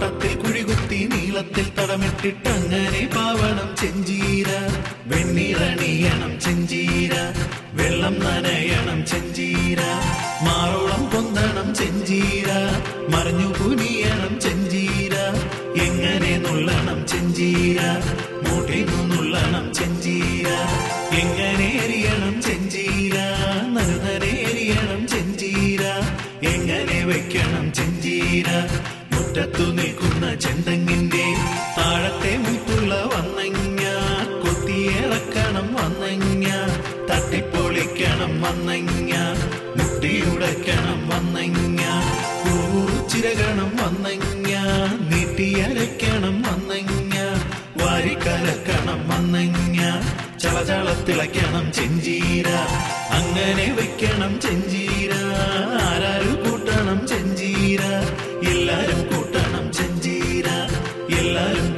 തോട്ടത്തിൽ കുഴികുത്തി നീളത്തിൽ തടമിട്ടിട്ടങ്ങനെ പാവണം ചെഞ്ചീര. വെണ്ണീറണിയണം ചെഞ്ചീര, വെള്ളം നനയണം ചെഞ്ചീര. മാറോളം പൊന്തണം ചെഞ്ചീര, മറിഞ്ഞു കുനിയണം ചെഞ്ചീര. എങ്ങനെ നുള്ളണം ചെഞ്ചീര, മൂട്ടിന്നു നുള്ളണം ചെഞ്ചീര. എങ്ങനെ എരിയണം ചെഞ്ചീര, നരുനരെ എരിയണം ചെഞ്ചീര. എങ്ങനെ വെക്കണം ചെഞ്ചീര, മുറ്റത്തു നിൽക്കുന്ന ചെന്തങ്ങിന്റെ താഴത്തെ മൂത്തുള്ള വന്നങ്ങ. കൊത്തിയിറക്കണം വന്നങ്ങ, തട്ടിപ്പൊളിക്കണം വന്നങ്ങ. മുട്ടിയുടയ്ക്കണം വന്നങ്ങ, കൂച്ചിരകണം വന്നങ്ങ. നീട്ടിയരയ്ക്കണം വന്നങ്ങ, വാരിക്കലക്കണം വന്നങ്ങ. ചളചളത്തിളയ്ക്കണം ചെഞ്ചീര, അങ്ങനെ വെക്കണം ചെഞ്ചീര. ആരാരും കൂട്ടണം ചെഞ്ചീര, എല്ലാരും കൂട്ടണം ചെഞ്ചീര, എല്ലാരും